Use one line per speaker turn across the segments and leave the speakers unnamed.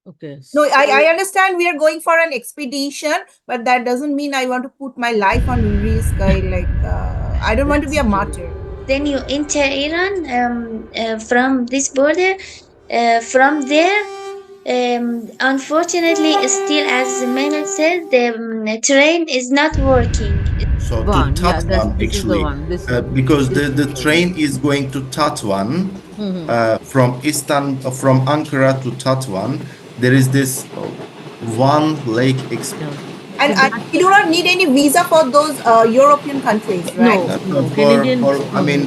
Okay.
No, I
So
understand we are going for an expedition, but that doesn't mean I want to put my life on risk. I don't want to be
that's
a
true.
martyr.
Then you enter Iran from this border. From there, unfortunately, still as Mehmet said, the train is not working.
The
So to
one, yeah, that's
Tatvan
this is the
actually,
one.
because
This
the
is the one.
train is going to Tatvan
Mm-hmm.
from from Ankara to Tatvan. There is this one lake
Yeah.
experience.
So
And
that
we do not need any visa for those European countries, right?
no, no,
For
Canadians.
I
No.
mean,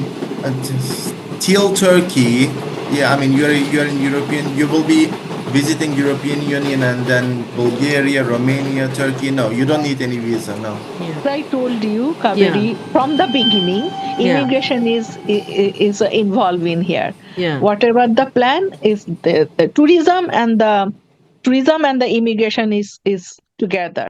till Turkey, yeah, I mean you're in European, you will be visiting European Union and then Bulgaria, Romania, Turkey. No, you don't need any visa. No.
Yeah.
I told you,
Yeah.
Kaberi, from the beginning,
Yeah.
immigration is involved in here.
Yeah.
Whatever the plan is, the tourism and the immigration is together.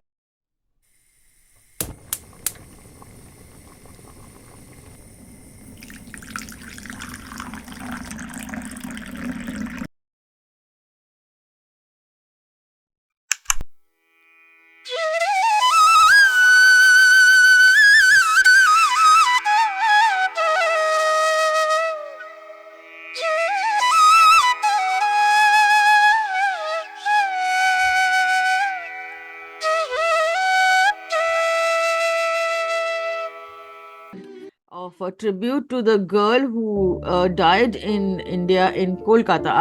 Of a tribute to the girl who died in India in Kolkata,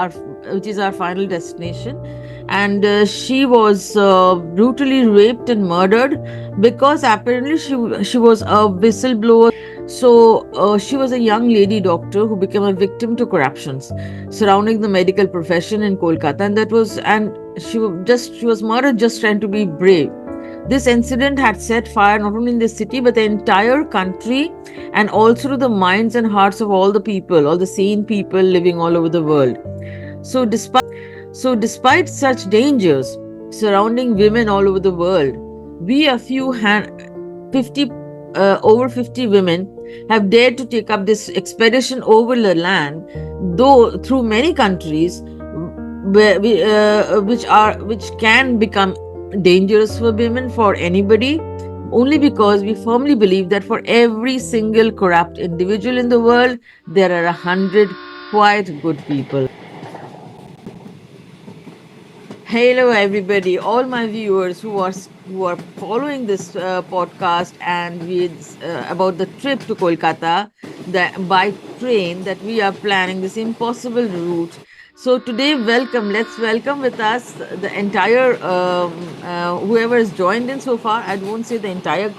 which is our final destination. And she was brutally raped and murdered because apparently she was a whistleblower. So she was a young lady doctor who became a victim to corruptions surrounding the medical profession in Kolkata, and she was murdered just trying to be brave. This incident had set fire not only in the city but the entire country, and also to the minds and hearts of all the people, all the sane people living all over the world. So, despite such dangers surrounding women all over the world, we a few 50 over 50 women have dared to take up this expedition over the land, though through many countries which can become dangerous for women, for anybody, only because we firmly believe that for every single corrupt individual in the world there are 100 quite good people. Hello, everybody, all my viewers who are following this podcast and with about the trip to Kolkata that by train that we are planning this impossible route. So today, let's welcome with us the entire whoever has joined in so far. I won't say the entire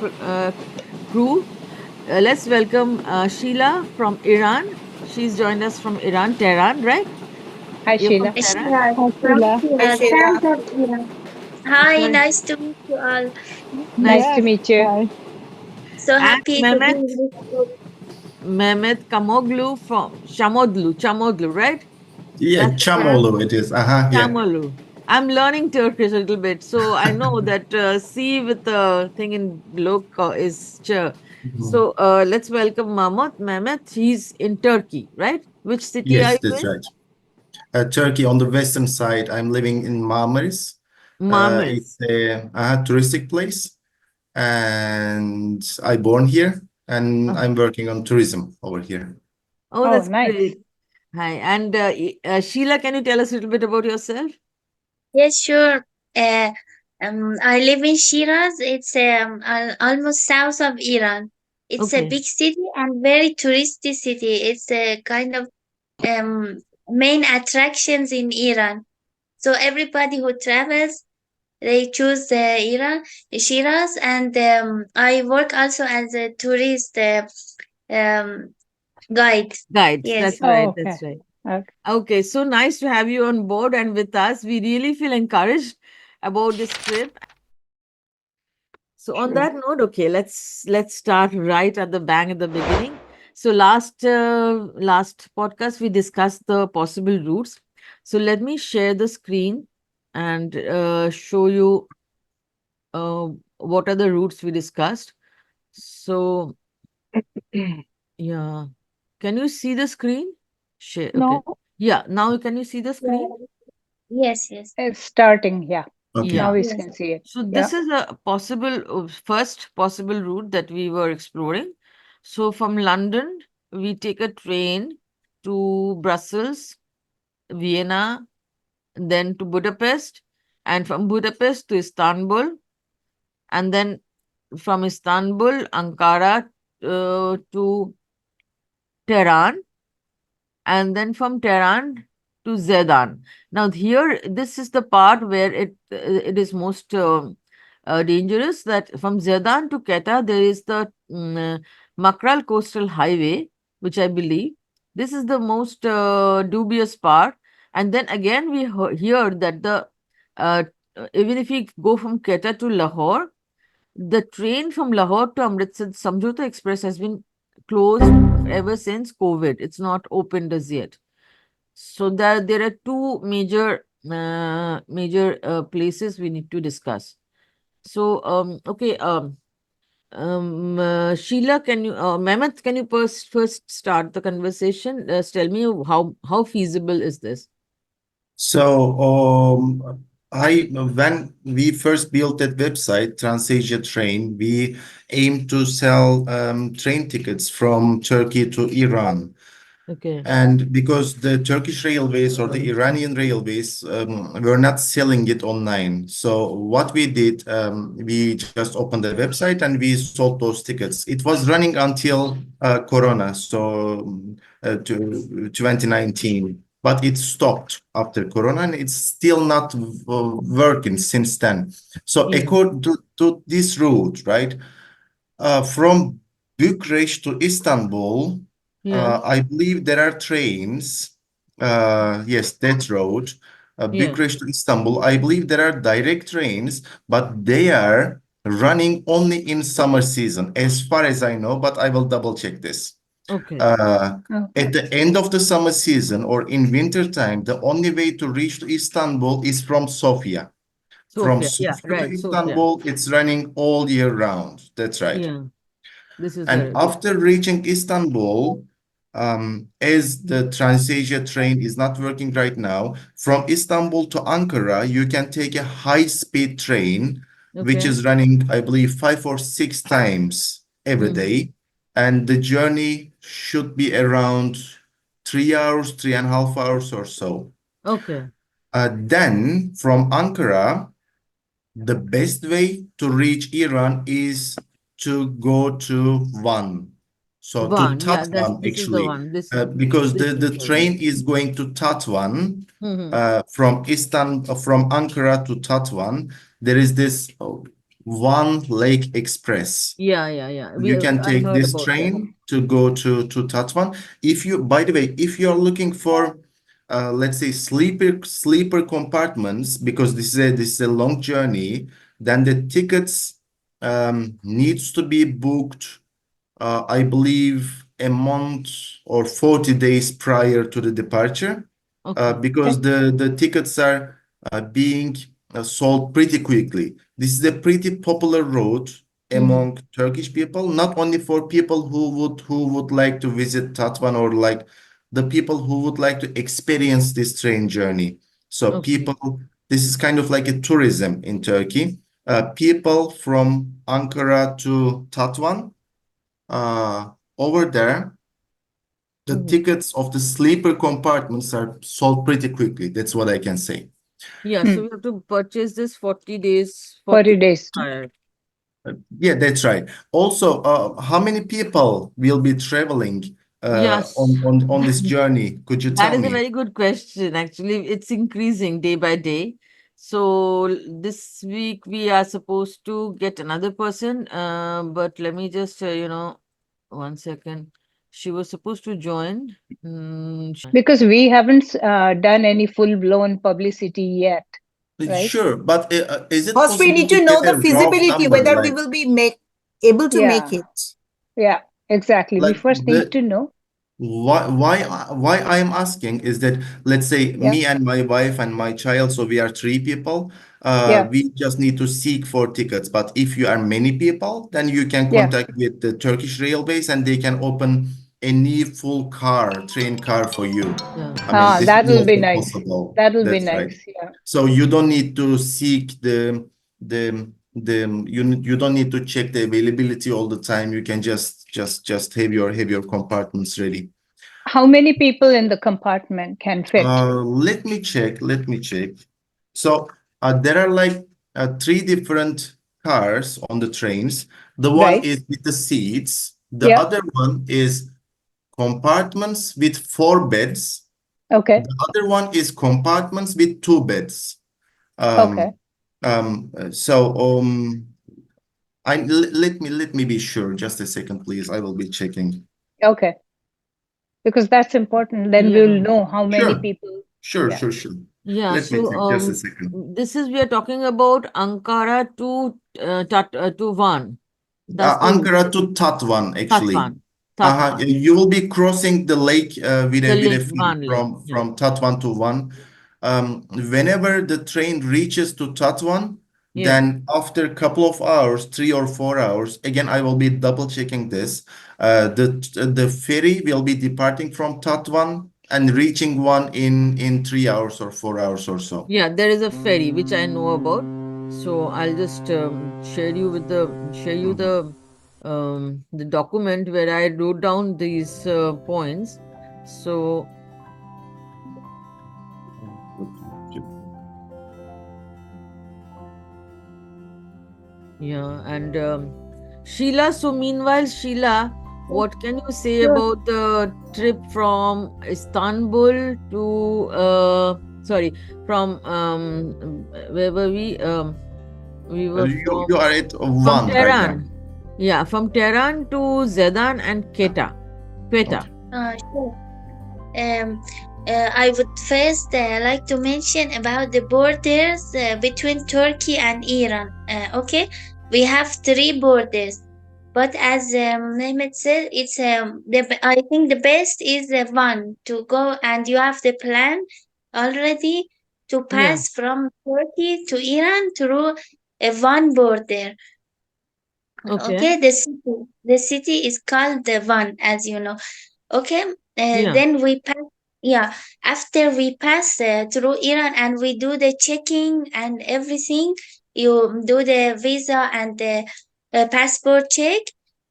crew. Let's welcome Sheila from Iran. She's joined us from Iran, Tehran, right?
Hi,
You're from
Sheila.
Tehran.
Shiraz,
Hi,
from
Sheila.
Hi,
Shiraz,
Sheila.
south of Iran. Hi,
Nice.
nice to meet you all.
Nice
Nice.
to
Yes.
meet you.
Hi.
So
And
happy to be in this group.
Mehmet Kamoglu from Chamoglu, right?
Yeah,
That's the Tehran.
Chamolu it is. Uh-huh, yeah.
Chamoglu. I'm learning Turkish a little bit, so I know that C with the thing in below is ch.
Mhm.
So let's welcome Mahmut Mehmet. He's in Turkey, right? Which city are
Yes,
you
that's
in?
right. Turkey on the western side. I'm living in Marmaris. It's
Marmaris.
a touristic place, and I born here, and
Oh,
I'm working on tourism over here.
oh,
Oh,
that's
nice.
great. Hi. And Sheila, can you tell us a little bit about yourself?
Yes, sure. Uh, I live in Shiraz. It's almost south of Iran. It's a
Okay.
big city and very touristy city. It's a kind of main attractions in Iran. So everybody who travels, they choose Shiraz, and I work also as a tourist um, guide.
Guides.
Yes.
That's
Oh,
right.
okay.
That's right.
Okay.
Okay, so nice to have you on board and with us. We really feel encouraged about this trip. So on
Sure.
that note, okay, let's start right at the bang at the beginning. So last podcast we discussed the possible routes. So let me share the screen and show you uh, what are the routes we discussed. So yeah, can you see the screen? Share. Okay.
No.
Yeah. Now can you see the screen?
Yeah. Yes, yes.
It's starting. Yeah.
Okay.
Now
Yeah.
we
Yes.
can see it.
So
Yeah.
this is a possible first possible route that we were exploring. So from London, we take a train to Brussels, Vienna, then to Budapest, and from Budapest to Istanbul, and then from Istanbul, Ankara to Tehran, and then from Tehran to Zedan. Now here, this is the part where it is most dangerous. That from Zedan to Quetta there is the Makral Coastal Highway, which I believe this is the most dubious part. And then again we hear that the uh, even if we go from Quetta to Lahore, the train from Lahore to Amritsar Samjhota Express has been closed ever since COVID. It's not opened as yet. So there are two major places we need to discuss. So okay, Sheila, can you Mehmet, can you first start the conversation? Tell me how feasible is this?
So, I when we first built that website, Transasia Train, we aimed to sell train tickets from Turkey to Iran.
Okay.
And because the Turkish Railways or the Iranian Railways were not selling it online. So what we did, we just opened the website and we sold those tickets. It was running until Corona, so to 2019. But it stopped after Corona and it's still not working since then. So
Yeah.
according to this route, right? From Bucharest to Istanbul,
Yeah.
I believe there are trains. Yes, that road,
Yeah.
Bucharest to Istanbul. I believe there are direct trains, but they are running only in summer season, as far as I know. But I will double check this.
Okay.
Uh,
Okay.
at the end of the summer season or in winter time, the only way to reach to Istanbul is from Sofia. From
Sophia. Yeah.
Sofia to
Right. Sophia.
Istanbul, it's running all year round. That's right.
Yeah. This is
And
very good.
after reaching Istanbul, as the Transasia train is not working right now, from Istanbul to Ankara, you can take a high-speed train, which
Okay.
is running, I believe, 5 or 6 times every
Hmm.
day. And the journey should be around 3 hours, 3.5 hours or so.
Okay.
Then from Ankara, the best way to reach Iran is to go to Van. So to
One. Yeah.
Tatvan
This is the
actually,
one.
because
This
the
picture. Yeah.
train is going to Tatvan
Hmm.
from Ankara to Tatvan. There is this Van Lake Express.
Yeah. Yeah. Yeah.
You can
I
take
heard
this
about that.
train to go to Tatvan. If you, by the way, if you're looking for, let's say sleeper compartments, because this is a long journey, then the tickets needs to be booked I believe a month or 40 days prior to the departure,
Okay.
because the tickets are being sold pretty quickly. This is a pretty popular route
Hmm.
among Turkish people, not only for people who would like to visit Tatvan or like the people who would like to experience this train journey. So
Okay.
this is kind of like a tourism in Turkey. People from Ankara to Tatvan over there, the
Hmm.
tickets of the sleeper compartments are sold pretty quickly. That's what I can say.
Yeah.
Hmm.
So we have to purchase this 40 days, 40
40
days
days.
prior.
Yeah, that's right. Also, how many people will be traveling
Yes.
on this journey? Could you
That
tell
is a
me?
very good question. Actually, it's increasing day by day. So this week we are supposed to get another person. But let me just, 1 second. She was supposed to join.
Because we haven't done any full-blown publicity yet, right?
Sure, but is it
First, we
possible
need
to
to know
get
the
a rough
feasibility,
number,
whether we will be able to make
Yeah.
it.
Yeah, exactly. We
like
first need
the
to know.
why I am asking is that, let's say
Yeah.
me and my wife and my child, so we are 3 people,
Yeah.
we just need to seek for tickets. But if you are many people, then you can
Yeah.
contact with the Turkish Railways and they can open any full train car for you.
Yeah.
I mean, this
That
is
will be
also
nice.
possible.
That will be
That's right.
nice. Yeah.
So you don't need to seek you don't need to check the availability all the time. You can just have your compartments ready.
How many people in the compartment can fit?
Let me check. Let me check. So there are like three different cars on the trains. The one
Right.
is with the seats. The
Yeah.
other one is compartments with 4 beds.
Okay.
The other one is compartments with 2 beds.
Okay.
Um, so let me be sure. Just a second, please. I will be checking.
Okay. Because that's important. Then we'll
Yeah.
know how many
Sure,
people.
sure,
Yeah.
sure, sure.
Yeah.
Let me
So
check. Just a second.
this is we are talking about Ankara to Van. That's the
Ankara to Tatvan, actually.
Tatvan. Tatvan.
You will be crossing the lake with
The
a
lake,
ferry
Van Lake.
from
Yeah.
Tatvan to Van. Whenever the train reaches to Tatvan,
Yeah.
then after a couple of hours, 3 or 4 hours, again I will be double checking this. The ferry will be departing from Tatvan and reaching one in 3 hours or 4 hours or so.
Yeah, there is a ferry which I know about. So I'll just share you
Mhm.
the document where I wrote down these points. So yeah, and Sheila. So meanwhile, Sheila, what can you say
Sure.
about the trip from Istanbul to sorry, from where were we? We were
You are at
from
one right now.
Tehran. Yeah, from Tehran to Zedan and Quetta.
Okay.
Sure. Um, I would first like to mention about the borders between Turkey and Iran. Okay, we have three borders, but as Mehmet said, it's I think the best is the one to go, and you have the plan already to
Yeah.
pass from Turkey to Iran through a one border.
Okay.
Okay, the city is called the one, as you know. Okay,
Yeah.
then we pass. Yeah, after we pass through Iran and we do the checking and everything, you do the visa and the passport check.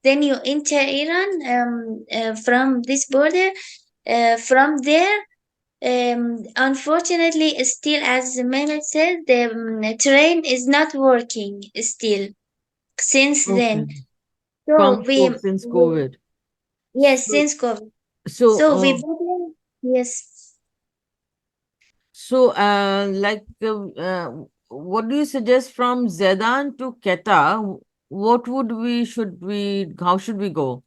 Then you enter Iran from this border. From there, unfortunately, still as Mehmet said, the train is not working still since
Okay.
then. So
Since
we
COVID.
yes,
So
since COVID.
so
So we began, yes.
what do you suggest from Zedan to Quetta? What would should we how should we go?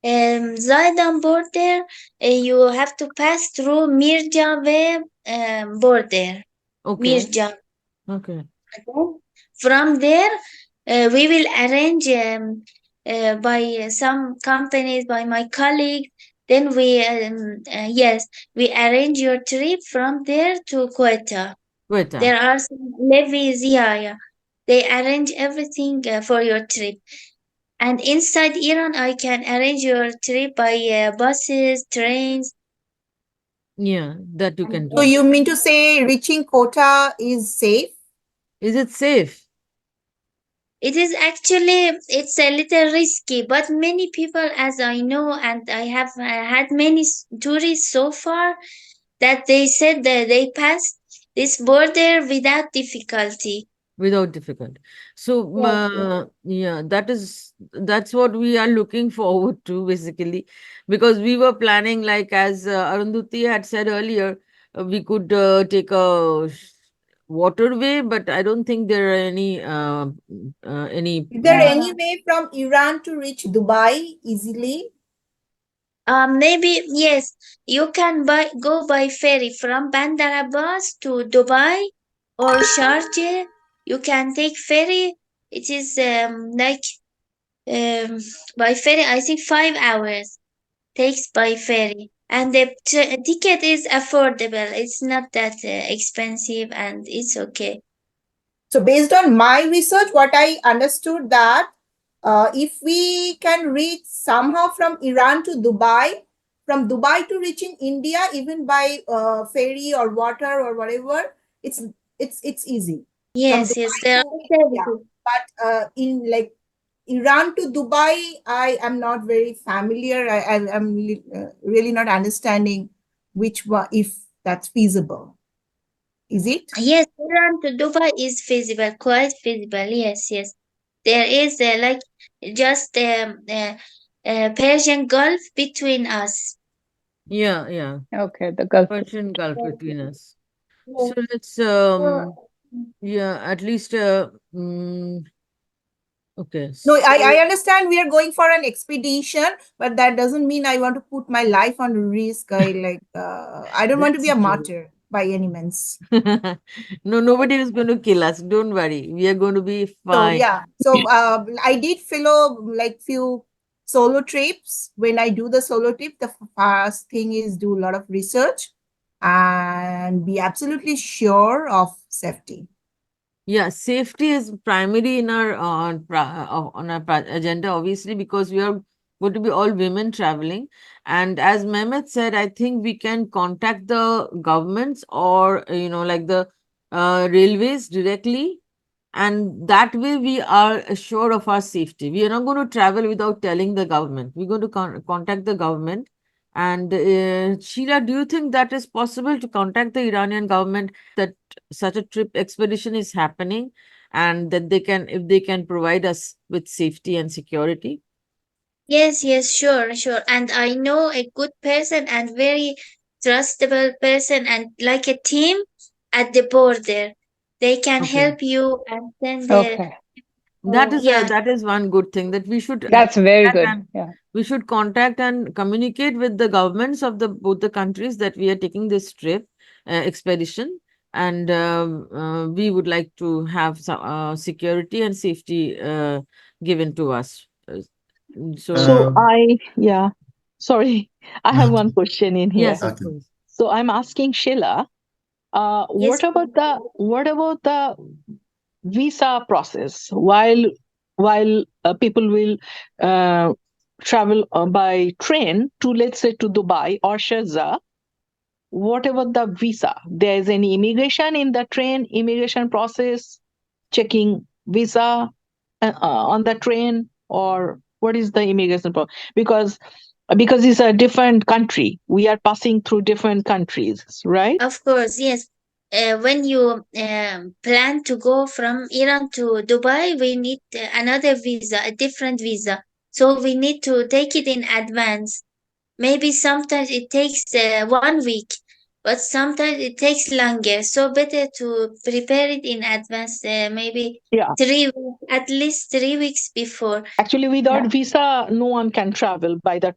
Zaydan border, you have to pass through Mirjave border.
Okay.
Mirja.
Okay.
Okay. From there, we will arrange by some companies, by my colleagues. Then yes, we arrange your trip from there to Quetta.
Quetta.
There are some levies, yeah, yeah. They arrange everything for your trip. And inside Iran, I can arrange your trip by buses, trains.
Yeah, that you can
So
do.
you mean to say reaching Kota is safe?
Is it safe?
It is actually it's a little risky, but many people, as I know, and I have had many tourists so far, that they said that they passed this border without difficulty.
Without difficulty. So,
Yes, yes.
yeah, that's what we are looking forward to basically, because we were planning, like as Arundhati had said earlier, we could take a waterway, but I don't think there are any.
Is there any way from Iran to reach Dubai easily?
Maybe yes, you can go by ferry from Bandar Abbas to Dubai or Sharjah. You can take ferry. It is um, by ferry. I think 5 hours takes by ferry, and the ticket is affordable. It's not that expensive, and it's okay.
So based on my research, what I understood that if we can reach somehow from Iran to Dubai, from Dubai to reaching India, even by ferry or water or whatever, it's it's easy. From
Yes, yes,
Dubai
there are
to, yeah,
services.
but in like Iran to Dubai, I am not very familiar. I'm really not understanding which one, if that's feasible. Is it?
Yes, Iran to Dubai is feasible, quite feasible. Yes, yes. There is like just Persian Gulf between us.
Yeah, yeah.
Okay, the Gulf.
Persian Gulf
Yes,
between us.
yes.
So let's
So,
yeah, at least okay.
No, I
So
understand we are going for an expedition, but that doesn't mean I want to put my life on risk. I don't want to be
that's
a
true.
martyr by any means.
No, nobody is going to kill us. Don't worry. We are going to be
So
fine.
yeah, so I did follow like few solo trips. When I do the solo trip, the first thing is do a lot of research and be absolutely sure of safety.
Yeah, safety is primary in our on our agenda, obviously, because we are going to be all women traveling. And as Mehmet said, I think we can contact the governments or like the railways directly, and that way we are assured of our safety. We are not going to travel without telling the government. We're going to contact the government. And Sheila, do you think that is possible to contact the Iranian government that such a trip expedition is happening, and that they can, if they can provide us with safety and security?
yes, yes, sure, sure. And I know a good person and very trustable person and like a team at the border. They can
Okay.
help you and send the
Okay,
yeah,
That is one good thing that we should
that's very
contact
good.
and
Yeah.
we should contact and communicate with the governments of the both the countries that we are taking this trip expedition, and we would like to have some security and safety given to us. So
So
Um,
I, yeah, sorry, I have one
okay.
question in here.
yes, of
Okay.
course.
So I'm asking Sheila,
yes,
what about the visa process while people will uh, travel by train to, let's say, to Dubai or Sharjah? What about the visa? There is any immigration in the train, immigration process, checking visa on the train, or what is the immigration process? Because it's a different country. We are passing through different countries, right?
of course, yes. When you plan to go from Iran to Dubai, we need another visa, a different visa. So we need to take it in advance. Maybe sometimes it takes 1 week, but sometimes it takes longer. So better to prepare it in advance, maybe
Yeah.
3 weeks, at least 3 weeks before.
Actually, without
Yeah.
visa, no one can travel by the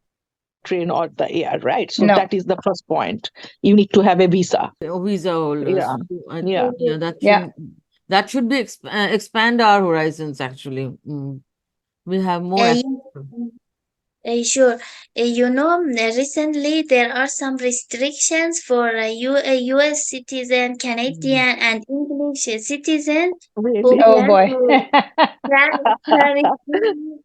train or the air, right? So that is the first
No.
point. You need to have a visa.
Visa
Yeah.
holders.
Yeah.
Yeah,
Yeah.
that should be expand our horizons actually. We have more
Uh,
access.
Sure. Recently there are some restrictions for US citizen,
Mm.
Canadian, and English citizen who
Really?
Oh
plan
boy.
to travel.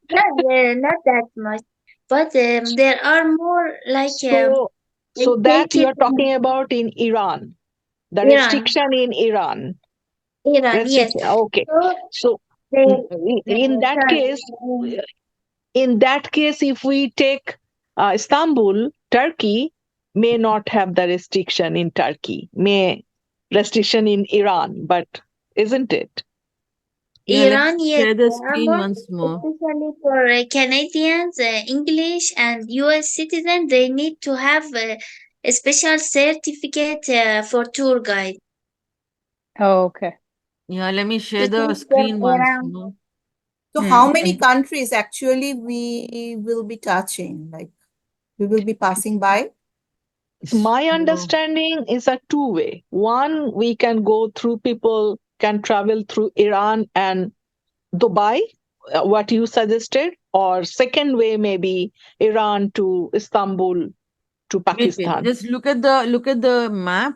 Yeah, yeah, not that much, but there are more like
So,
they
so
take
that
it
you're
in
talking about in Iran, the
Iran,
restriction in Iran.
Iran, yes.
Restriction. Okay.
So
So,
they,
in that
sorry,
case, if we take Istanbul, Turkey may not have the restriction in Turkey, may restriction in Iran, but isn't it?
Yeah, let me
Iran, yes,
share the
there are
screen
more,
once more.
especially for Canadians, English, and US citizens. They need to have a special certificate for tour guide
Oh, okay.
Yeah, let me
to
share the
take them
screen once
around.
more.
So how many countries actually we will be touching? Like we will be passing by?
My
So,
understanding is a two-way. One, we can go through, people can travel through Iran and Dubai, what you suggested, or second way maybe Iran to Istanbul to
wait,
Pakistan.
just look at the map.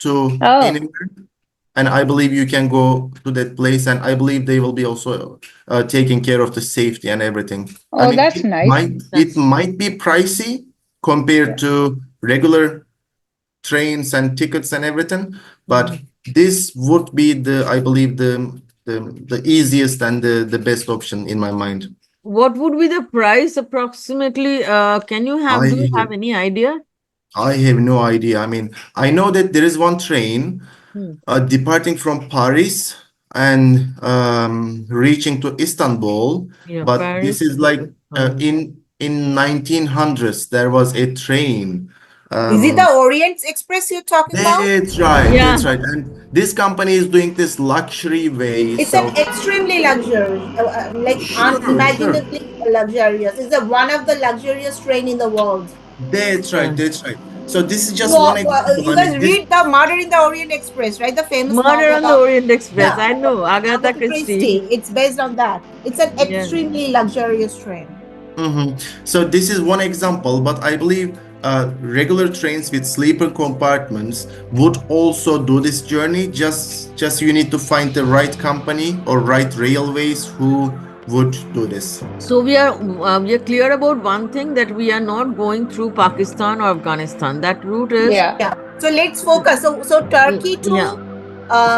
to
Oh,
anywhere. And I believe you can go to that place, and I believe they will be also taking care of the safety and everything. I
oh,
mean,
that's nice.
it might be pricey compared to regular trains and tickets and everything, but this would be the, I believe, the easiest and the best option in my mind.
What would be the price approximately? Can you have, do you have
I
any idea?
I have no idea. I mean, I know that there is one train
Hmm.
departing from Paris and reaching to Istanbul,
Yeah,
but this
Paris
is
to
like
Istanbul.
in 1900s there was a train
Is it
Um,
the Orient Express you're talking about?
that's right.
Yeah.
That's right. And this company is doing this luxury way.
It's an
So
extremely luxurious, like
sure, sure.
unimaginably luxurious. It's one of the luxurious train in the world.
That's right.
Yeah.
That's right. So this is
You,
just one example.
you
I
guys
mean, this.
read the Murder in the Orient Express, right? The famous
Murder
novel
on the
of,
Orient Express.
yeah,
I know. Agatha
Agatha
Christie.
Christie. It's based on that. It's an
Yeah.
extremely luxurious train.
So this is one example, but I believe regular trains with sleeper compartments would also do this journey. Just you need to find the right company or right railways who would do this.
So we are clear about one thing, that we are not going through Pakistan or Afghanistan. That route is
Yeah.
Yeah. So let's focus. So Turkey
yeah.
to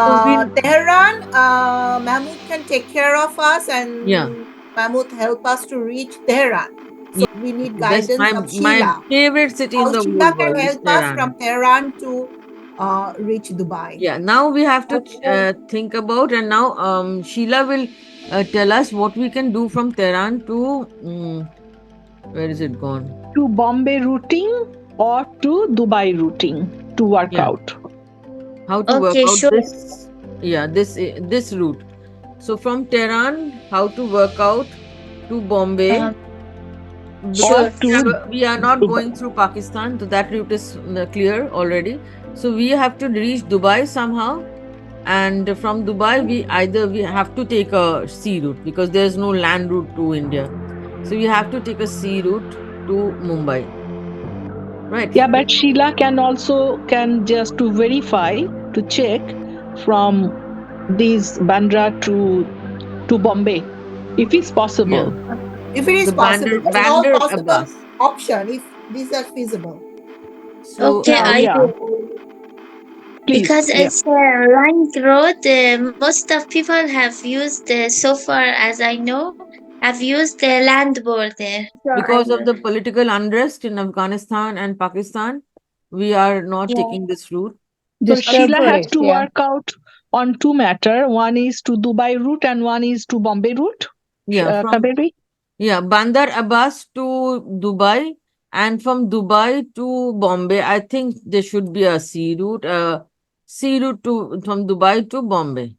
So we
Tehran, Mahmoud can take care of us,
yeah.
and Mahmoud help us to reach Tehran.
Yeah.
So we need
That's
guidance of
my
Sheila.
favorite city in
How
the
Sheila
whole
can
world is
help us
Tehran.
from Tehran to reach Dubai.
Yeah. Now we have to
Okay.
think about, and now Sheila will tell us what we can do from Tehran to where is it gone?
To Bombay routing or to Dubai routing to work
Yeah.
out.
How to work
Okay,
out
sure.
this? Yeah, this route. So from Tehran, how to work out to Bombay,
Um,
because
Or
sure.
to
we are not
Dubai.
going through Pakistan, so that route is clear already. So we have to reach Dubai somehow, and from Dubai we have to take a sea route because there is no land route to India. So we have to take a sea route to Mumbai, right?
Yeah, but Sheila can also can just to verify to check from these Bandra to Bombay if it's
Yeah,
possible.
If it is
the
possible, it's all
Bandar
possible
Abbas.
option if these are feasible.
So
Okay,
Yeah,
I
yeah.
will.
Please.
Because
Yeah.
it's a line road, most of people have used, so far as I know, have used the land border. So I
because of
will.
the political unrest in Afghanistan and Pakistan, we are not
Yeah.
taking this route.
So
Disturbed
Sheila
Okay.
has
place.
to
Yeah.
work out on two matter. One is to Dubai route and one is to Bombay route.
Yeah, from
Kaberi?
Bandar Abbas to Dubai, and from Dubai to Bombay. I think there should be a sea route to from Dubai to Bombay.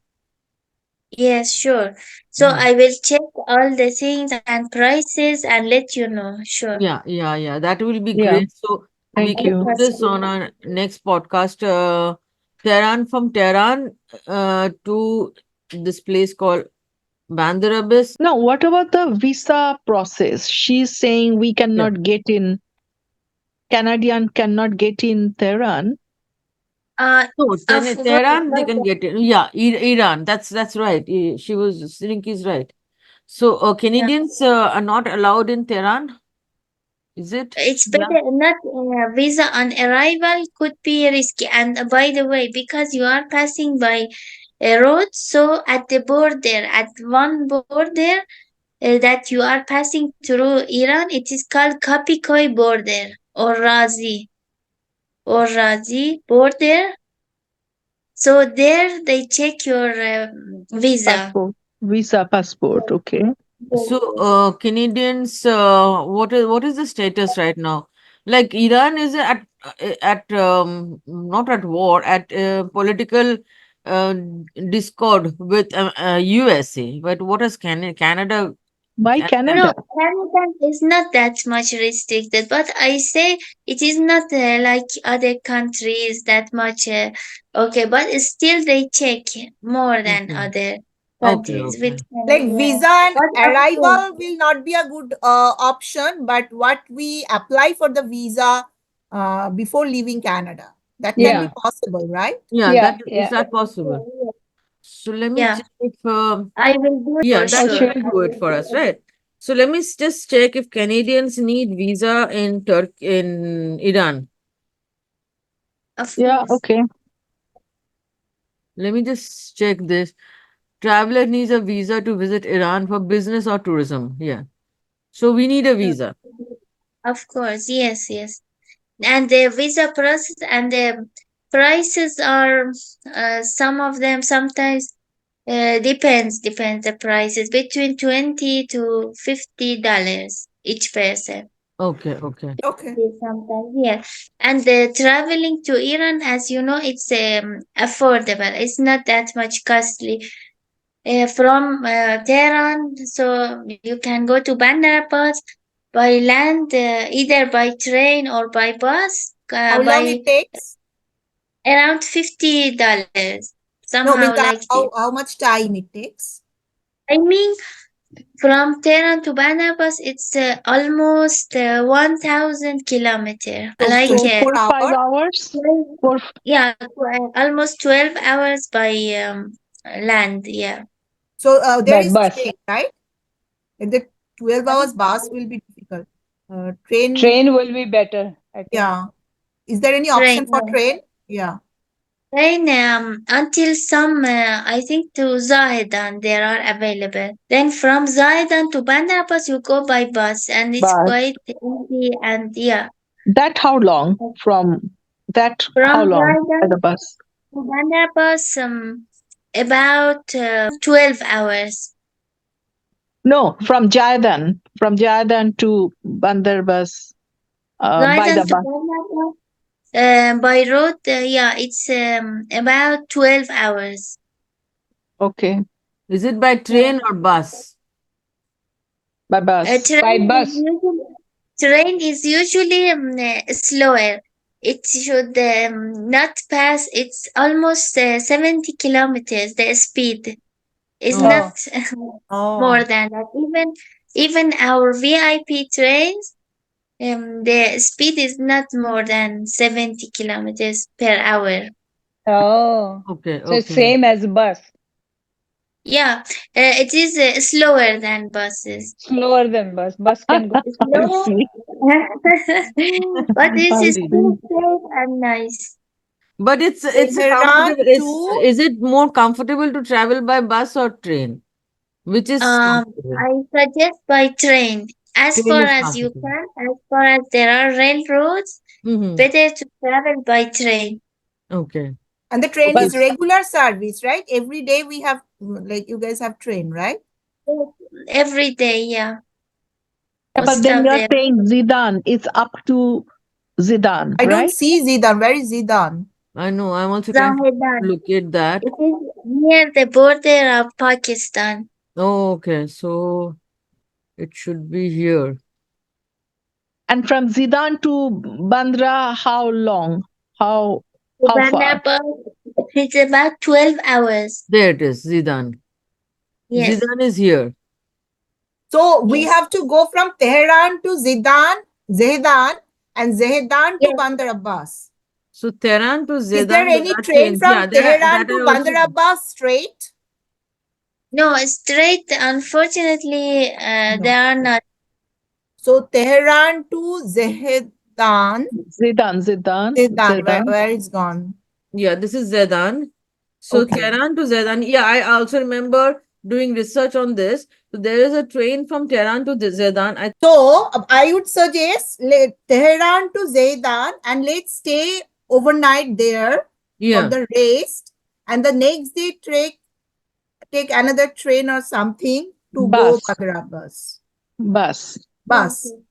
Yes, sure. So
Mm.
I will check all the things and prices and let you know. Sure.
Yeah. That will be
Yeah.
great. So we
Thank
can
you.
do this on our next podcast. Tehran to this place called Bandar Abbas.
Now, what about the visa process? She's saying we
Yeah.
cannot get in, Canadian cannot get in Tehran.
Uh,
No,
of
Tehran they can
what?
get it. Yeah, Iran. That's right. She was Rinki is right. So
Yeah.
Canadians are not allowed in Tehran, is it?
It's
Yeah.
better not, visa on arrival could be risky. And by the way, because you are passing by a road, so at the border, at one border, that you are passing through Iran, it is called Kapikoy border or Razi border. So there they check your visa.
Passport. Visa passport. Okay.
So Canadians, what is the status right now? Like Iran is at not at war, at political uh, discord with USA. But what is Canada?
By
No,
Canada.
Canada is not that much restricted, but I say it is not like other countries that much. Okay, but still they check more than
Okay.
other
Okay.
countries with
Okay.
Like
Yeah.
visa and
But of course,
arrival will not be a good option, but what we apply for the visa before leaving Canada, that can
Yeah.
be
Yeah.
possible, right?
Yeah.
Yeah.
That is
Yeah.
that possible?
yeah,
So let me
yeah,
check if
I will do
yeah,
for
that
Or
she
sure.
should
will
I
do it
will
for
do
us,
it.
right? So let me just check if Canadians need visa in in Iran.
Of
Yeah.
course.
Okay.
Let me just check this. Traveler needs a visa to visit Iran for business or tourism. Yeah. So we need a
Uh,
visa.
Of course, yes, yes. And the visa process and the prices are, some of them sometimes, depends the prices between $20 to $50 each person.
Okay, okay.
Okay.
Sometimes, yeah. And traveling to Iran, as you know, it's affordable. It's not that much costly. From Tehran, so you can go to Bandar Abbas by land, either by train or by bus,
How long
by
it takes?
around $50.
No,
Somehow
means
like this.
how much time it takes?
I mean, from Tehran to Bandar Abbas, it's almost 1,000 kilometer.
So
Like
So
24 hours.
5 hours?
12,
For
yeah, almost 12 hours by land. Yeah,
So there
by
is
bus.
train, right? And the 12 hours bus will be difficult. Train,
Train will be better, I think.
yeah. Is there any
train.
option for
Yeah.
train? Yeah.
Then until some, I think to Zahedan there are available. Then from Zahedan to Bandar Abbas you go by bus and it's
bus.
quite easy and yeah.
That how long? From that how
From
long by
Zahedan
the bus?
to Bandar Abbas about 12 hours.
No, from Jaidan to Bandar bus by
Zahedan
the
to
bus.
Bandar Abbas by road, yeah, it's about 12 hours.
Okay,
Is it by
Yeah.
train or bus?
by bus.
By bus.
Train is usually slower. It should not pass. It's almost 70 kilometers. The speed is
Oh,
not
Oh,
more
Oh.
than that. Even our VIP trains, the speed is not more than 70 kilometers per hour.
oh.
okay,
So it's
okay.
same as bus.
Yeah, it is slower than buses.
Slower than bus. Bus can go
I
Slower,
faster.
see.
but this
I
is
See.
still
see.
safe and nice.
But it's a
Tehran
comfortable.
to
Is it more comfortable to travel by bus or train? Which is comfortable?
I suggest by train. As
Train
far
is
as you
comfortable.
can, as far as there are railroads,
Mm-hmm.
better to travel by train.
Okay.
and the train
But
is regular service, right? Every day we have like you guys have train, right?
Every day, yeah.
yeah, but
Most
then
of
you're
them.
saying Zidane, it's up to Zidane,
I don't
right?
see Zidan. Where is Zidan?
I know. I'm also trying to
Zahedan.
locate that.
It is near the border of Pakistan.
Oh, okay. So it should be here.
And from Zidane to Bandra, how long? How
To
how far?
Bandar, it's about 12 hours.
There it is. Zidan.
Yes,
Zidan is here.
So we
yes,
have to go from Tehran to Zehedan, and Zehedan to
yes.
Bandar Abbas.
So Tehran to
Is there
Zedan, there
any
are
train
trains.
from
Yeah,
Tehran
that
to
I also.
Bandar Abbas straight?
No, straight, unfortunately,
No.
there are not.
So Tehran to
Zidane,
Zehedan,
Zidane.
where it's gone.
Yeah, this is Zedan. So
Okay.
Tehran to Zedan. Yeah, I also remember doing research on this. So there is a train from Tehran to Zedan.
So I would suggest Tehran to Zehedan and let's stay overnight there for
Yeah.
the rest, and the next day take another train or something to go
Bus,
Bandar Abbas.
bus.
Bus.
Okay.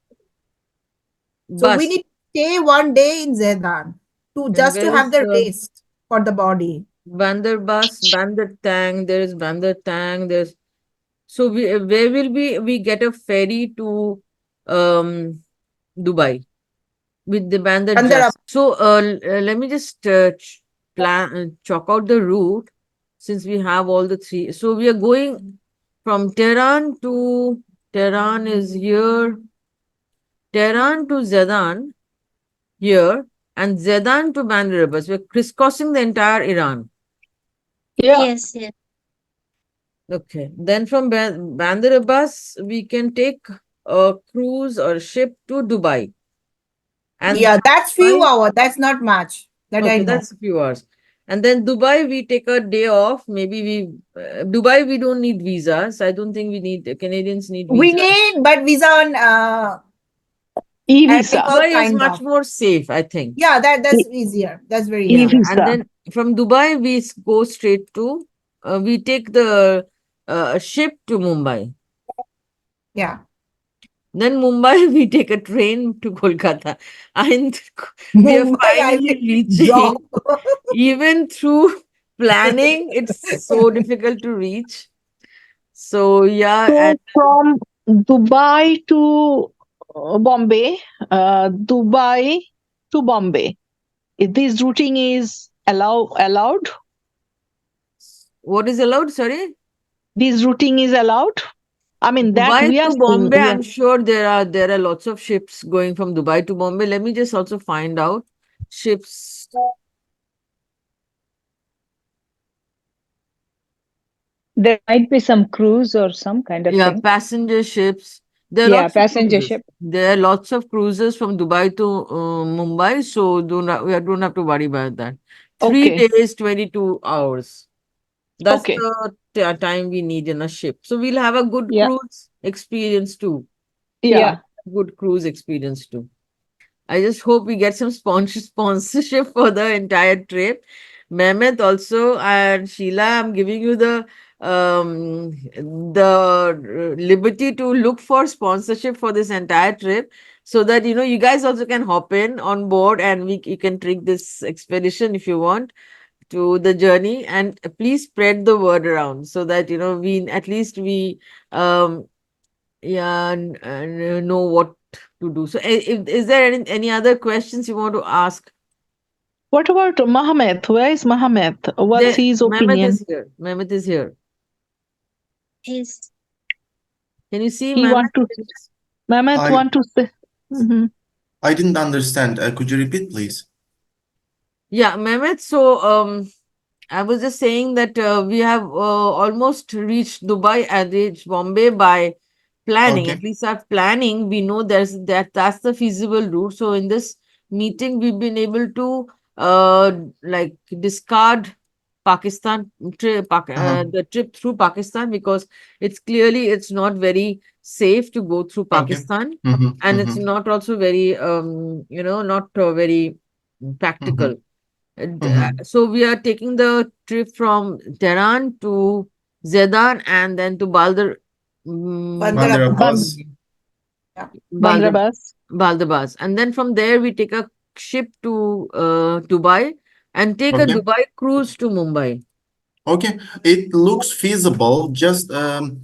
So we
Bus.
need to stay one day in Zedan to
And
just to
where
have
is
the rest for the body.
Bandar Bus, Bandar Tang? There is Bandar Tang. There's so where will we get a ferry to um Dubai with the Bandar
Bandar
Jas.
Abbas.
So let me just chalk out the route since we have all the three. So we are going from Tehran is here, Tehran to Zedan here, and Zedan to Bandar Abbas. We're crisscrossing the entire Iran.
Yeah,
Yes, yes.
Okay. Then from Bandar Abbas, we can take a cruise or ship to Dubai. And
Yeah, that's few
Dubai,
hours. That's not much. That I
okay,
know.
that's a few hours. And then Dubai, we take a day off. Maybe Dubai, we don't need visas. I don't think we need, Canadians need
We
visas.
need, but visa on
e-visa,
arrival
Dubai is
kind
much
of.
more safe, I think.
Yeah, that's
e-
easier. That's very
Yeah.
easier.
And
e-visa.
then from Dubai, we go straight to, we take the ship to Mumbai.
Yeah.
Then Mumbai, we take a train to Kolkata. And we are
Mumbai, I
finally
will drop.
reaching. Even through planning, it's so difficult to reach. So, yeah,
So
and
from Dubai to Bombay, Dubai to Bombay, this routing is allowed?
what is allowed? Sorry?
This routing is allowed? I mean, that
Dubai
we are
to
saying,
Bombay,
yeah.
I'm sure there are lots of ships going from Dubai to Bombay. Let me just also find out ships.
There might be some cruise or some kind of
Yeah,
thing.
passenger ships. There are
Yeah,
lots of
passenger
cruises.
ship.
There are lots of cruises from Dubai to Mumbai, so don't have to worry about that. Three
Okay,
days, 22 hours. That's
okay,
the time we need in a ship. So we'll have a good
Yeah,
cruise experience too.
yeah.
yeah.
Good cruise experience too. I just hope we get some sponsorship for the entire trip. Mehmet also and Sheila, I'm giving you the liberty to look for sponsorship for this entire trip so that you guys also can hop in on board and you can take this expedition if you want to the journey, and please spread the word around so that we at least we um yeah, and know what to do. So, is there any other questions you want to ask?
What about Mohammed? Where is Mohammed? What's
There,
his
Mehmet
opinion?
is here. Mehmet is here.
Is
Can you see
He
Mehmet?
want to, Mehmet
I
want to say. Mhm.
I didn't understand. Could you repeat, please?
Yeah, Mehmet. So, I was just saying that we have almost reached Dubai and reached Bombay by planning. At
Okay.
least our planning, we know that's the feasible route. So in this meeting, we've been able to like discard Pakistan
Uh-huh.
the trip through Pakistan because it's not very safe to go through
Okay.
Pakistan,
Mm-hmm.
and it's
Mm-hmm.
not also very not very
Mm-hmm.
practical. And,
Mm-hmm.
so we are taking the trip from Tehran to Zedan and then to
Bandra.
Bandar
Band-
Abbas.
Yeah.
Baldar,
Bandrabas.
Baldabas. And then from there, we take a ship to Dubai and take a
Okay.
Dubai cruise to Mumbai.
Okay. It looks feasible just from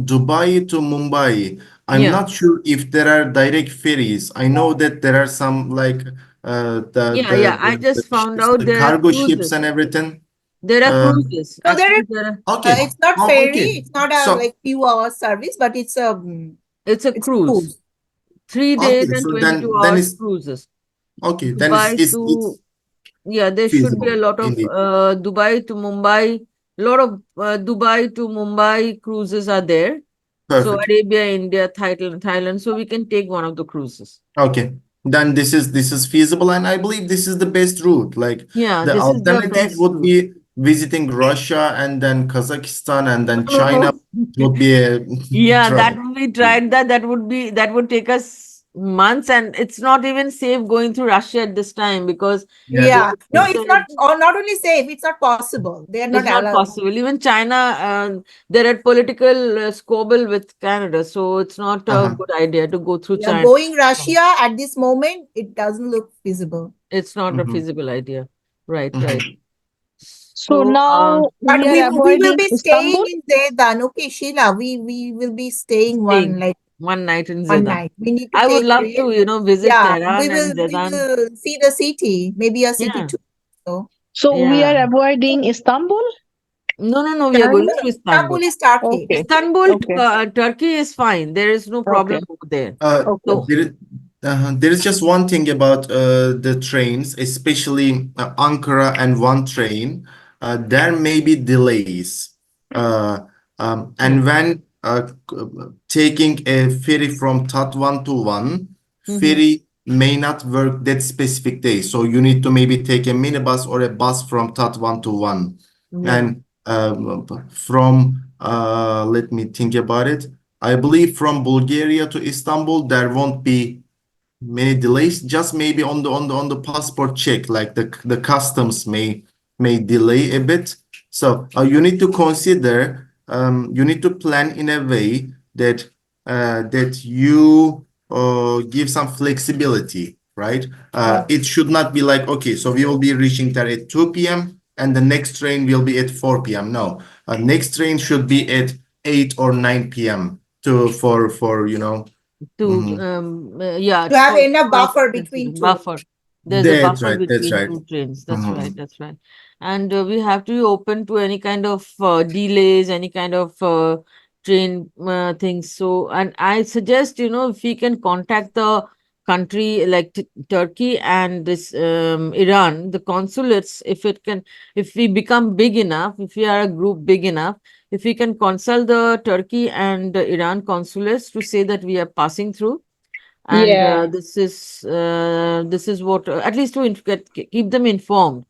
Dubai to Mumbai. I'm
Yeah.
not sure if there are direct ferries. I know that there are some like
Yeah, yeah. I
the
just found
ships,
out
the
there are
cargo ships
cruises.
and everything.
There are
Uh,
cruises.
So there
Actually, there are,
okay.
it's not
Oh,
ferry,
okay.
it's not a
So
like few hours service, but
it's a
it's a
cruise.
cruise.
3 days
okay.
and
So
22
then
hours
it's
cruises.
okay. Then
Dubai
it's
to Yeah, there should be a
feasible
lot of
indeed.
Dubai to Mumbai. A lot of Dubai to Mumbai cruises are there. So
Perfect.
Arabia, India, Thailand. So we can take one of the cruises.
Okay, then this is feasible, and I believe this is the best route. Like
Yeah,
the
this is the
alternative
best
would
route.
be visiting Russia and then Kazakhstan and then
No, no,
China.
no.
It would be a
Yeah, that
trouble.
would be tried that. That would take us months, and it's not even safe going through Russia at this time because
Yeah,
Yeah. No,
yeah.
it's not, or not only safe, it's not possible. They are not
it's not
allowed.
possible. Even China, they're at political squabble with Canada, so it's not a
Uh-huh.
good idea to go through
Yeah,
China.
going Russia at this moment, it doesn't look feasible.
It's not a
Mm-hmm.
feasible idea. Right, right.
Mm-hmm.
So
So,
now
But
we are
we will
avoiding
be staying
Istanbul.
in Zedan. Okay, Sheila, we will be staying
staying
like
one night in
one
Zedan.
night. We need to
I would
take
love
train.
to, visit
Yeah,
Tehran and
we
Zedan.
will see the city, maybe a city
Yeah,
too. So
So we
yeah.
are avoiding Istanbul.
No, no, no. We are going
Istanbul,
to Istanbul.
Istanbul is Turkey.
Okay,
Istanbul,
okay,
Turkey is fine. There is no
okay,
problem over there.
okay.
So,
There is just one thing about the trains, especially Ankara and one train. There may be delays. Uh, and
hmm,
when taking a ferry from Tatvan to one,
hmm,
ferry may not work that specific day. So you need to maybe take a minibus or a bus from Tatvan to one.
yeah.
And from, let me think about it. I believe from Bulgaria to Istanbul, there won't be many delays. Just maybe on the passport check, like the customs may delay a bit. So you need to consider, you need to plan in a way that that you give some flexibility, right? It should not be like, okay, so we will be reaching there at 2 p.m. and the next train will be at 4 p.m. No, next train should be at 8 or 9 p.m. to for
To
mhm.
yeah,
To have
for
enough buffer between
considering
two.
buffer. There's a
That's
buffer
right. That's
between
right.
two trains. That's right.
Mhm.
That's right. And we have to be open to any kind of delays, any kind of train things. So, and I suggest, if we can contact the country like Turkey and this Iran, the consulates, if we become big enough, if we are a group big enough, if we can consult the Turkey and Iran consulates to say that we are passing through, and
Yeah.
this is what at least to keep them informed,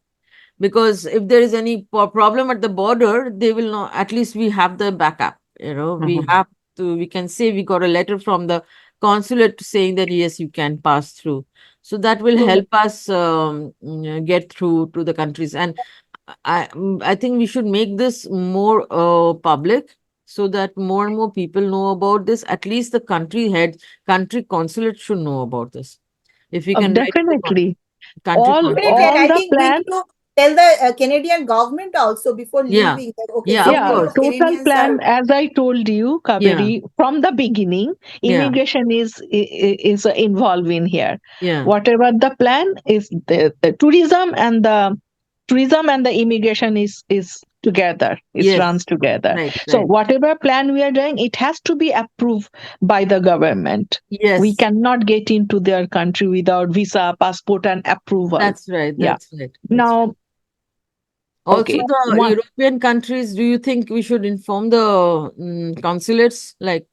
because if there is any problem at the border, they will know. At least we have the backup. We
Mhm.
have to. We can say we got a letter from the consulate saying that yes, you can pass through. So that will
So
help us get through to the countries. And I think we should make this more public so that more and more people know about this. At least the country consulate should know about this. If we can write to the
definitely.
country
All
Definitely,
consulate.
and
all
I
the
think we
plan
need to tell the Canadian government also before
Yeah,
leaving that okay,
yeah,
so
of
many
Yeah,
of
course.
total
Canadians
plan,
are
as I told you,
Yeah,
Kaberi, from the beginning,
yeah,
immigration is involved in here.
yeah.
Whatever the plan is, the tourism and the immigration is together. It
Yes,
runs together.
right,
So
right.
whatever plan we are doing, it has to be approved by the government. We
Yes,
cannot get into their country without visa, passport, and approval.
that's right.
Yeah.
That's right. That's right.
Now,
Also,
okay.
the
One.
European countries, do you think we should inform the consulates like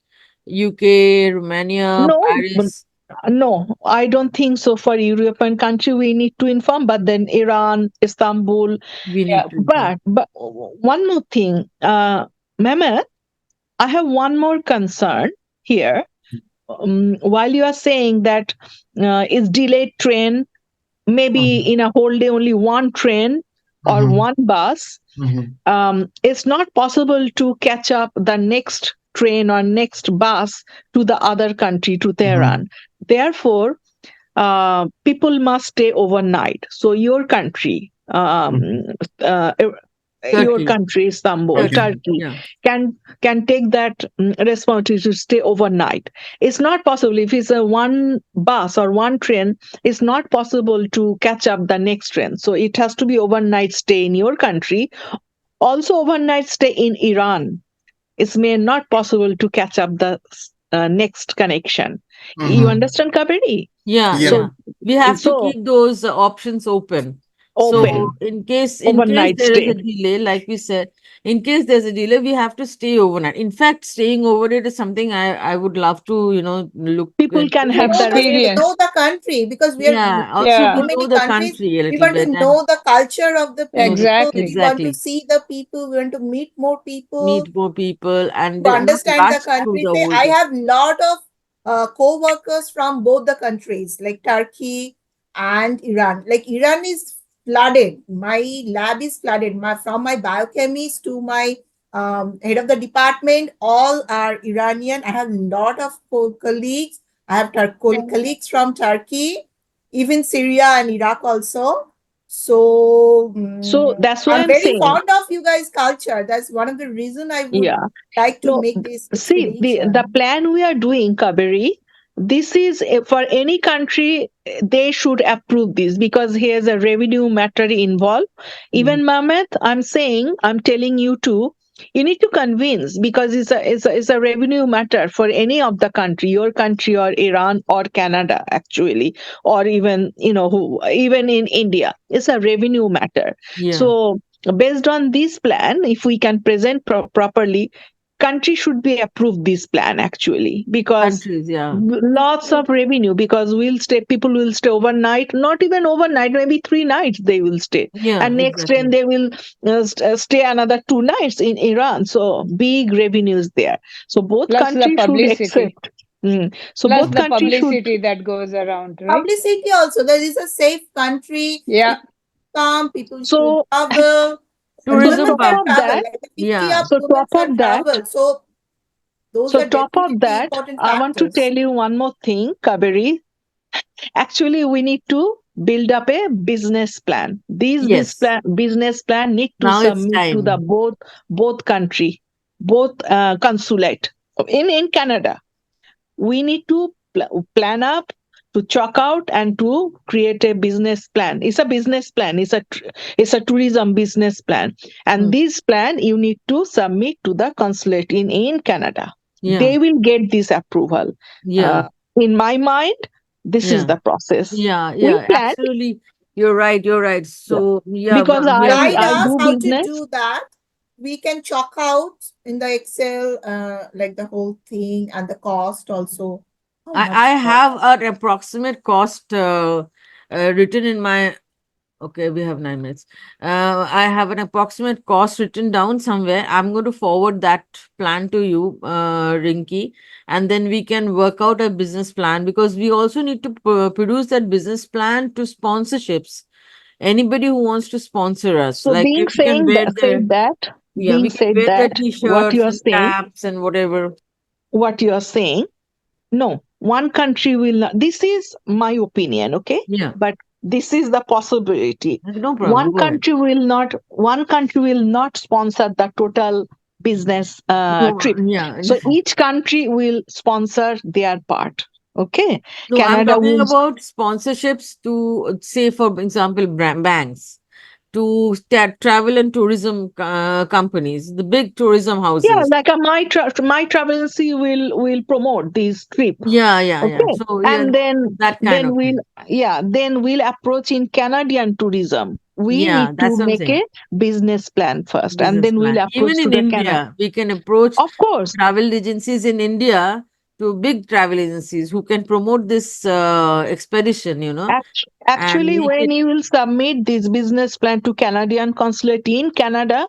UK, Romania,
No,
Paris?
no, I don't think so. For European country, we need to inform, but then Iran, Istanbul.
We
Yeah,
need to inform.
but one more thing, Mehmet, I have one more concern here. While you are saying that it's delayed train, maybe
Mhm.
in a whole day only one train or
Mhm.
one bus,
Mhm.
it's not possible to catch up the next train or next bus to the other country, to
Mhm.
Tehran. Therefore, people must stay overnight. So your country,
Mhm.
uh, your
Turkey,
country, Istanbul,
Okay.
Turkey.
Turkey,
Yeah.
can take that responsibility to stay overnight. It's not possible if it's a one bus or one train. It's not possible to catch up the next train. So it has to be overnight stay in your country. Also, overnight stay in Iran. It's may not possible to catch up the next connection. You
Mhm.
understand, Kaberi?
Yeah,
Yeah.
So,
yeah. We have to
so
keep those options open. So
open
in case
overnight
there is
stay.
a delay, like we said, in case there's a delay, we have to stay overnight. In fact, staying overnight is something I would love to, look
People
into.
can
to
have
know
the
know
Experience.
the country because we are
Yeah, also
Yeah.
to
so
know
many
the
countries.
country a
We
little
want to
bit and
know the culture of the
know the
people.
Exactly.
We want to
exactly
see the people. We want to meet more people
meet more people and
to
not
understand the
rush through
country.
the
Say,
whole
I
thing.
have lot of co-workers from both the countries, like Turkey and Iran. Like Iran is flooded. My lab is flooded. From my biochemist to my head of the department, all are Iranian. I have lot of colleagues. I have colleagues from Turkey, even Syria and Iraq also. So
So that's why
I'm
I'm
very
saying,
fond of you guys' culture. That's one of the reason I would
yeah.
like to
No,
make this
see, the
expedition.
plan we are doing, Kaberi, this is for any country, they should approve this because here's a revenue matter involved.
Mm.
Even Mamet, I'm telling you too, you need to convince because it's a revenue matter for any of the country, your country or Iran or Canada actually, or even even in India, it's a revenue matter.
Yeah,
So based on this plan, if we can present properly, country should be approved this plan actually because
countries, yeah.
lots of revenue because people will stay overnight, not even overnight, maybe 3 nights they will stay,
Yeah,
and next
exactly.
then they will stay another 2 nights in Iran. So big revenues there. So both
Plus the
countries should
publicity.
accept. So
Plus
both
the
countries should.
publicity that goes around, right?
Publicity also. There is a safe country.
Yeah.
People come. People should
So
travel. And
so
Tourism
women
top
can
pub.
of
travel.
that,
Like the 50
Yeah,
up
so
women
top
can
of that,
travel. So Those
So
are
top of
definitely
that,
important
I want to
factors.
tell you one more thing, Kaberi. Actually, we need to build up a business plan.
Yes.
Business plan need to
Now it's
submit to the
time.
both country, both consulate in Canada. We need to plan up, to chalk out, and to create a business plan. It's a business plan. It's a tourism business plan, and
Hmm.
this plan you need to submit to the consulate in Canada.
Yeah.
They will get this approval.
Yeah.
uh, in my mind, this is
Yeah.
the process.
Yeah.
We
Yeah.
plan.
Absolutely. You're right. You're right.
Yeah.
So yeah,
Because
we have
I
Guide
to.
I
us
do
how to
business.
do that. We can chalk out in the Excel, like the whole thing and the cost also. How
I
much cost?
have an approximate cost written in my. Okay, we have 9 minutes. I have an approximate cost written down somewhere. I'm going to forward that plan to you, Rinky, and then we can work out a business plan because we also need to produce that business plan to sponsorships. Anybody who wants to sponsor us,
So
like
being
we can
saying
wear
that,
the, yeah, we can wear the
what
t-shirts
you are
and
saying,
caps and whatever.
what you are saying no, one country will not. This is my opinion, okay?
Yeah,
But this is the possibility.
no problem. Go ahead.
One country will not sponsor the total business
No,
trip.
yeah.
So each country will sponsor their part. Okay.
No, I'm
Canada
talking
will.
about sponsorships to, say, for example, banks, to travel and tourism companies, the big tourism
Yeah,
houses.
like my travel agency will promote this trip.
Yeah, yeah, yeah.
Okay.
So, yeah,
And
that kind of thing.
then we'll approach in Canadian tourism. We
Yeah,
need to
that's what I'm
make a
saying.
business plan first, and
Business
then we'll
plan. Even
approach to
in
the Canada.
India, we can approach
Of course.
travel agencies in India to big travel agencies who can promote this expedition, and
Actually,
make
when
it.
you will submit this business plan to Canadian consulate in Canada,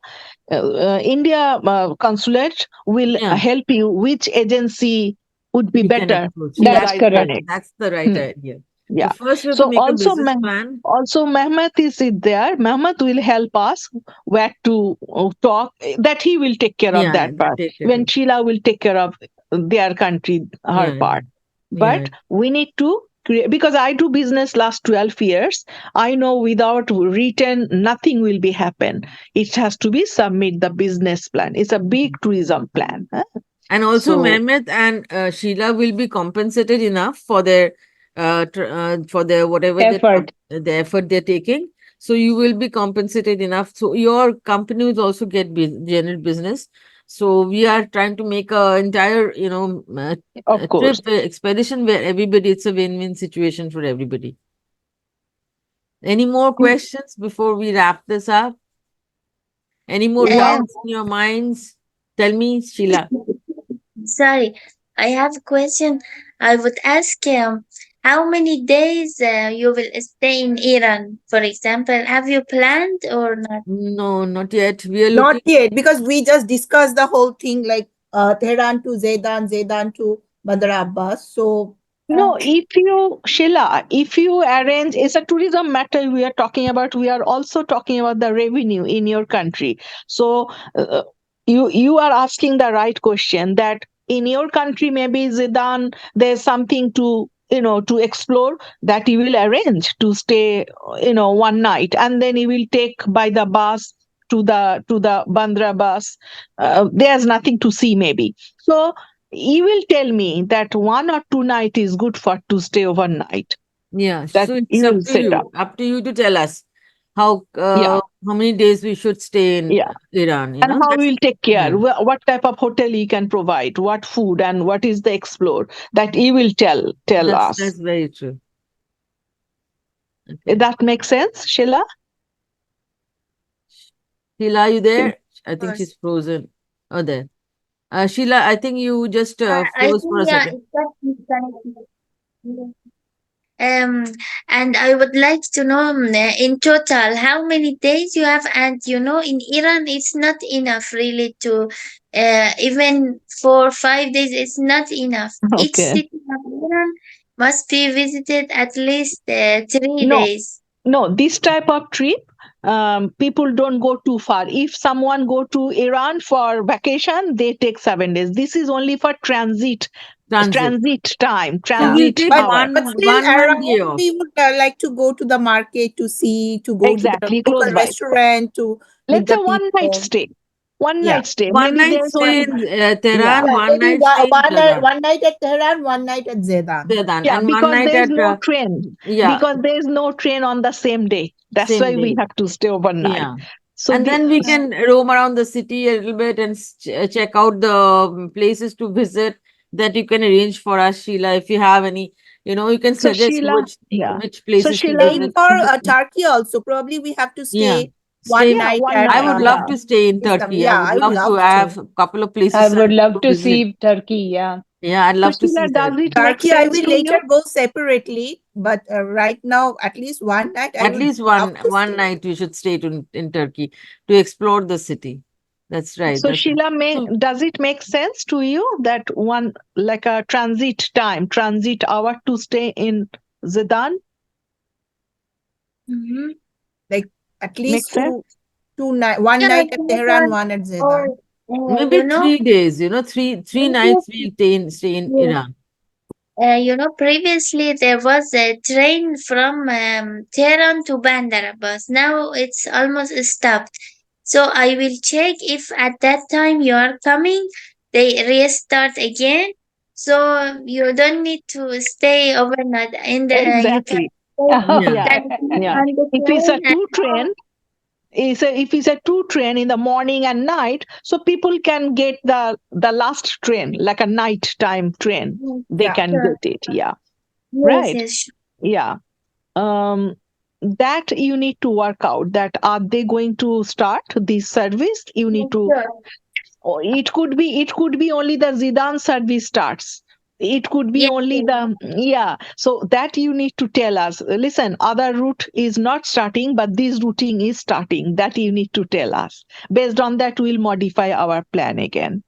India consulate will
Yeah,
help you which agency would be
we can
better
approach.
to
That's
That's
guide
right.
correct.
connect.
That's the right
Hmm.
idea. So
Yeah.
first we have to
So
make a business plan.
also Mehmet is it there. Mehmet will help us where to talk. That he will take care of
Yeah, yeah,
that
that
part.
take care
When
of.
Sheila will take care of their country, her
Yeah, yeah,
part.
yeah.
But we need to create, because I do business last 12 years. I know without written nothing will be happen. It has to be submit the business plan. It's a big
Mhm.
tourism plan. Huh?
And also,
So
Mehmet and Sheila will be compensated enough for their for their whatever
Effort.
the effort they're taking. So you will be compensated enough. So your company will also get generate business. So we are trying to make a entire
of
trip
course.
expedition where everybody, it's a win-win situation for everybody. Any more questions before we wrap this up? Any more
Uh,
Yeah.
doubts in your minds? Tell me, Sheila.
Sorry, I have a question. I would ask how many days you will stay in Iran, for example. Have you planned or not?
No, not yet. We are
Not
looking.
yet, because we just discussed the whole thing, like Tehran to Zedan, Zedan to Bandar Abbas. So
No, Sheila, if you arrange, it's a tourism matter we are talking about. We are also talking about the revenue in your country. So you are asking the right question that in your country, maybe Zidan, there's something to to explore that you will arrange to stay one night, and then you will take by the bus to the Bandra bus. There's nothing to see maybe. So you will tell me that 1 or 2 night is good for to stay overnight.
Yeah,
That
so it's
you
up
will
to
set up.
you. Up to you to tell us how
Yeah,
many days we should stay in
yeah.
Iran.
And how we
That's,
will take
yeah.
care, what type of hotel you can provide, what food, and what is the explore, that you will tell us.
That's very true. Okay,
That makes sense, Sheila?
Sheila, are you
She-
there? I
Of
think she's
course.
frozen. Oh, there. Sheila, I think you just
I
froze for
think
a
yeah,
second.
it's got disconnected. Um, and I would like to know in total how many days you have. And in Iran, it's not enough really to even for 5 days. It's not enough. Each
Okay.
city of Iran must be visited at least three
No,
days.
no, this type of trip people don't go too far. If someone go to Iran for vacation, they take 7 days. This is only for
Transit.
time,
So
Yeah,
we'll
transit
take
but
hour.
but still
one day
around
off.
we would like to go to the market to see, to go to the
Exactly,
local
close by.
restaurant to meet
Let's
the
say one night
people.
stay. One
Yeah,
night stay.
One
Maybe
night
there's
stay
only,
in
yeah,
Tehran,
yeah,
one
maybe
night stay in Tehran.
one night at Tehran, one night at Zedan.
Zedan,
yeah,
and one
because
night
there's
at
no train.
yeah,
Because there's no train on the same day. That's
same
why we
day.
have to stay overnight.
Yeah.
So
And
we,
then we can roam around the city a little bit and check out the places to visit that you can arrange for us, Sheila. If you have any, you can
so
suggest
Sheila, yeah.
which
So
places to
Sheila,
Same
visit.
for Turkey also. Probably we have to
Yeah.
stay one
Stay.
yeah,
night
one
at
I
night,
would love
yeah.
to stay in
Istanbul.
Turkey. I
Yeah,
would
I would
love to.
love
I have
to.
a couple of
I
places I
would
want
love
to
to
visit.
see Turkey. Yeah.
Yeah, I'd
So
love to
Sheila,
see
does
Turkey.
it make
Turkey, I
sense
will
to
later
you?
go separately, but right now, at least one night, I
At
would
least
love to
one
stay.
night we should stay in Turkey to explore the city. That's right.
So
That's right.
Sheila,
So
does it make sense to you that one like a transit hour to stay in Zedan?
Mhm.
Like at
Make
least
sense?
two night, one
Yeah,
night at Tehran,
Zedan,
one at
or
Zedan.
maybe
you know,
3 days. Three nights
previously,
we'll stay in
yeah,
Iran.
previously there was a train from Tehran to Bandar Abbas. Now it's almost stopped. So I will check if at that time you are coming, they restart again. So you don't need to stay overnight. You can
Exactly.
stay,
Yeah.
Yeah.
can be
Yeah.
on the
If it's a
train and
two train, if it's a two train in the morning and night, so people can get the last train, like a night time train.
mm,
They
Yeah.
can
sure.
get it. Yeah.
Yes,
Right.
yes, sure.
Yeah. Um, that you need to work out that are they going to start this service? You need
Yes,
to.
sure.
Oh, it could be only the Zidane service starts. It could be
Yes,
only
yes.
the, yeah. So that you need to tell us. Listen, other route is not starting, but this routing is starting. That you need to tell us. Based on that, we'll modify our plan again.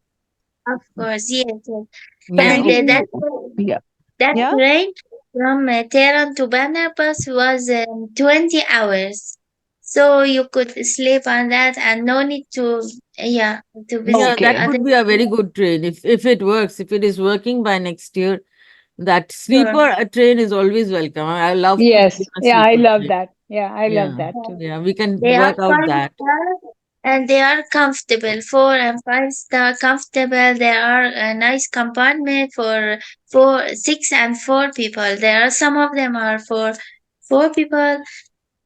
Of course, yes, yes.
Yeah.
And
Kaberi,
Okay.
yeah,
that
yeah.
train from Tehran to Banabas was 20 hours. So you could sleep on that and no need to, yeah, to
Yeah,
visit
that
Okay.
other
could be a very
places.
good train if it works. If it is working by next year, that
Sure.
sleeper train is always welcome. I love to be
Yes.
on a
Yeah, I
sleeper
love
train.
that. Yeah, I love
Yeah.
that
Yeah.
too.
Yeah. We can
They are
work out
five
that.
star and they are comfortable. 4 and 5 star comfortable. There are a nice compartment for 6 and 4 people. There are some of them are for 4 people,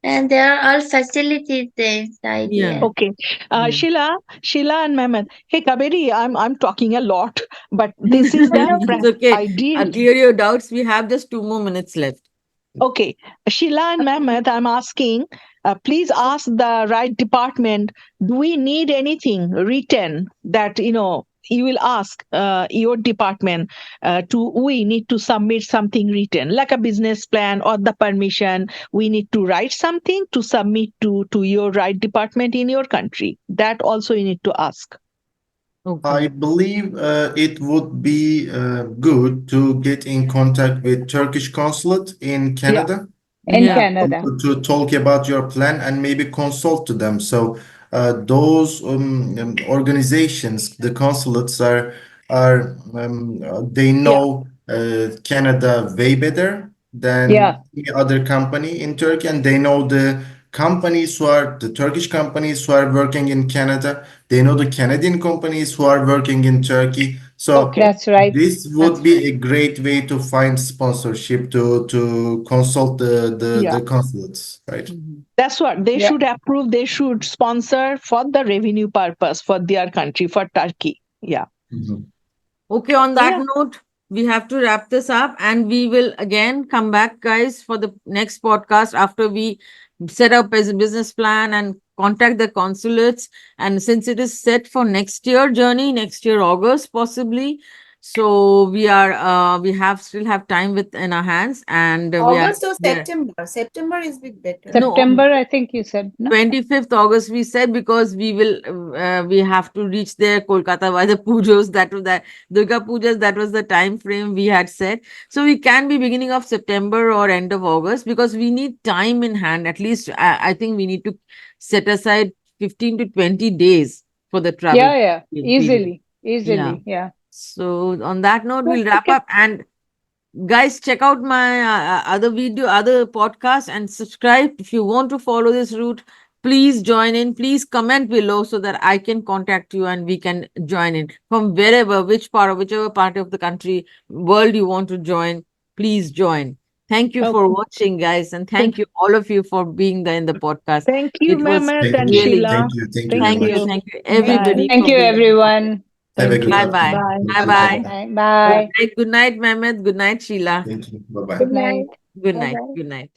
and there are all facilities inside.
Yeah.
Yeah.
Okay.
Yeah.
Sheila and Mehmet. Hey, Kaberi, I'm talking a lot, but this is the
It's okay.
ideal.
Clear your doubts. We have just 2 more minutes left.
Okay, Sheila and Mehmet, I'm asking, please ask the right department, do we need anything written that, you will ask your department we need to submit something written, like a business plan or the permission. We need to write something to submit to your right department in your country. That also you need to ask.
Okay.
I believe it would be good to get in contact with Turkish consulate in
Yeah,
Canada
In
Yeah.
Canada.
to talk about your plan and maybe consult to them. So those organizations, the consulates they
yeah,
know Canada way better
Yeah.
than any other company in Turkey, and they know the Turkish companies who are working in Canada. They know the Canadian companies who are working in Turkey. So
okay.
That's right.
this would
That's
be
right.
a great way to find sponsorship to consult
Yeah.
the consulates, right?
Mhm.
That's what they
Yeah.
should approve. They should sponsor for the revenue purpose for their country, for Turkey. Yeah.
Mhm.
Okay, on
So,
that
yeah.
note, we have to wrap this up and we will again come back, guys, for the next podcast after we set up as a business plan and contact the consulates. And since it is set for next year journey, next year, August, possibly. So we have still have time within our hands, and
August or
we are
September? September is bit better.
no
September, I think you said, no?
25th August we said, because we have to reach there Kolkata by the pujas. That was that Durga pujas, that was the time frame we had said. So we can be beginning of September or end of August, because we need time in hand. At least I think we need to set aside 15 to 20 days for the travel
Yeah,
period.
easily,
Yeah.
yeah.
So on that note, we'll wrap
Okay.
up. And guys, check out my other podcast, and subscribe if you want to follow this route. Please join in. Please comment below so that I can contact you and we can join in from wherever, whichever part of the country, world you want to join. Please join. Thank you for
Okay.
watching, guys, and
Thank,
thank you all of you for being there in the podcast.
thank you,
It was
Mehmet
Thank
and
you.
really
Sheila.
great.
Thank you very
Thank
much.
you.
Thank you,
Bye.
everybody,
Thank
for
you,
being.
everyone.
Have a
Thank
good
you.
Bye
afternoon.
bye.
Bye.
Bye
Thank you.
bye.
Bye-bye.
Bye.
Bye.
Good night, Mehmet. Good night, Sheila.
Thank you. Bye-bye.
Good
Good
night.
night.
Good
Bye
night.
bye.
Good night.